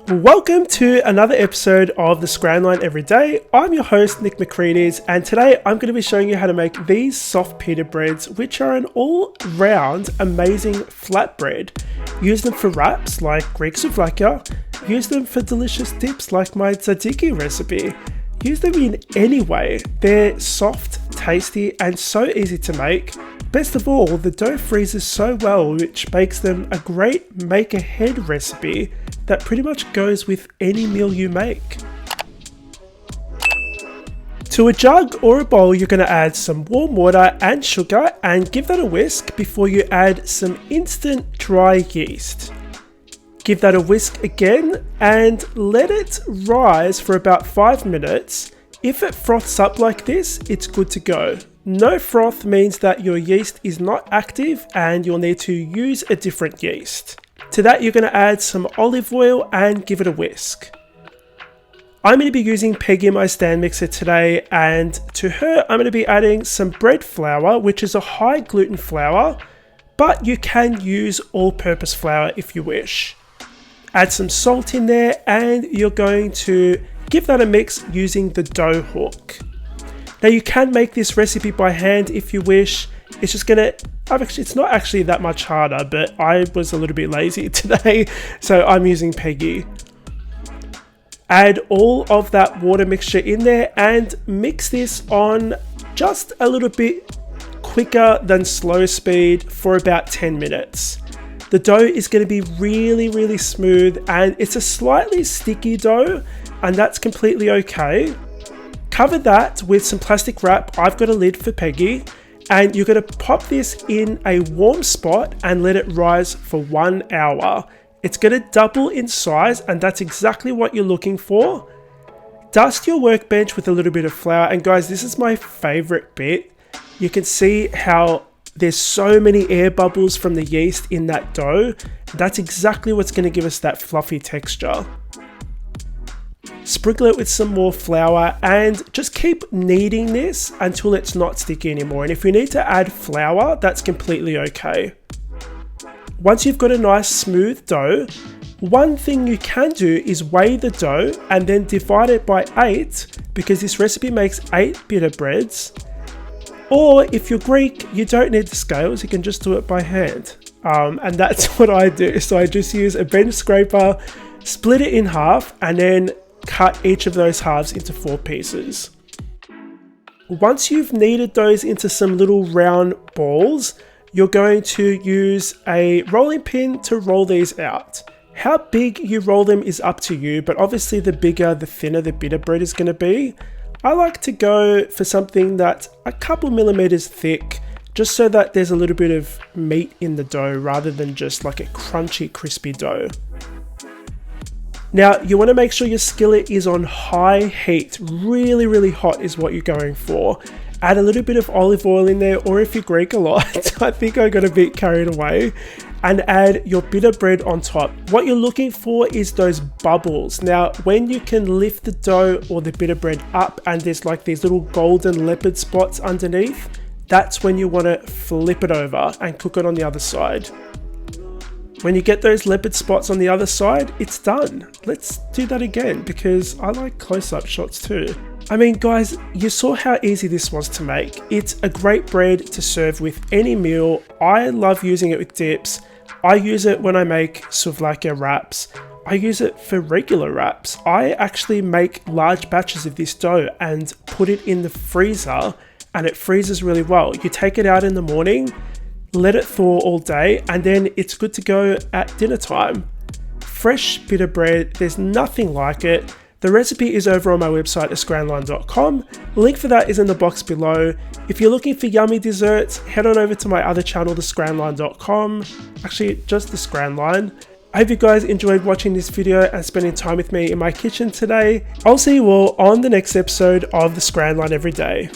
Welcome to another episode of the Scran Line Every Day. I'm your host Nick McCreanies, and today I'm going to be showing you how to make these soft pita breads, which are an all-round amazing flatbread. Use them for wraps like Greek souvlaki, use them for delicious dips like my tzatziki recipe. Use them in any way. They're soft, tasty, and so easy to make. Best of all, the dough freezes so well, which makes them a great make-ahead recipe that pretty much goes with any meal you make. To a jug or a bowl, you're going to add some warm water and sugar and give that a whisk before you add some instant dry yeast. Give that a whisk again and let it rise for about 5 minutes. If it froths up like this, it's good to go. No froth means that your yeast is not active and you'll need to use a different yeast. To that, you're going to add some olive oil and give it a whisk. I'm going to be using Peggy in my stand mixer today, and to her I'm going to be adding some bread flour, which is a high gluten flour, but you can use all-purpose flour if you wish. Add some salt in there and you're going to give that a mix using the dough hook. Now you can make this recipe by hand if you wish. It's just gonna, it's not actually that much harder, but I was a little bit lazy today, so I'm using Peggy. Add all of that water mixture in there and mix this on just a little bit quicker than slow speed for about 10 minutes. The dough is going to be really smooth, and it's a slightly sticky dough, and that's completely okay. Cover that with some plastic wrap. I've got a lid for Peggy, and you're going to pop this in a warm spot and let it rise for 1 hour. It's going to double in size, and that's exactly what you're looking for. Dust your workbench with a little bit of flour, and guys, this is my favorite bit. You can see how there's so many air bubbles from the yeast in that dough. That's exactly what's going to give us that fluffy texture. Sprinkle it with some more flour and just keep kneading this until it's not sticky anymore. And if you need to add flour, that's completely okay. Once you've got a nice smooth dough, one thing you can do is weigh the dough and then divide it by 8, because this recipe makes 8 pita breads. Or if you're Greek, you don't need the scales, you can just do it by hand. And that's what I do. So I just use a bench scraper, split it in half, and then cut each of those halves into 4 pieces. Once you've kneaded those into some little round balls, you're going to use a rolling pin to roll these out. How big you roll them is up to you, but obviously the bigger, the thinner the pita bread is going to be. I like to go for something that's a couple millimeters thick, just so that there's a little bit of meat in the dough rather than just like a crunchy, crispy dough. Now, you want to make sure your skillet is on high heat. Really hot is what you're going for. Add a little bit of olive oil in there, or if you're Greek a lot, I think I got a bit carried away, and add your pita bread on top. What you're looking for is those bubbles. Now, when you can lift the dough or the pita bread up and there's like these little golden leopard spots underneath, that's when you want to flip it over and cook it on the other side. When you get those leopard spots on the other side, it's done. Let's do that again, because I like close-up shots too. I mean, guys, you saw how easy this was to make. It's a great bread to serve with any meal. I love using it with dips. I use it when I make souvlaki wraps. I use it for regular wraps. I actually make large batches of this dough and put it in the freezer, and it freezes really well. You take it out in the morning, let it thaw all day, and then it's good to go at dinner time. Fresh pita bread, there's nothing like it. The recipe is over on my website, thescranline.com. Link for that is in the box below. If you're looking for yummy desserts, head on over to my other channel, thescranline.com. Actually, just the Scranline. I hope you guys enjoyed watching this video and spending time with me in my kitchen today. I'll see you all on the next episode of the Scran Line Every Day.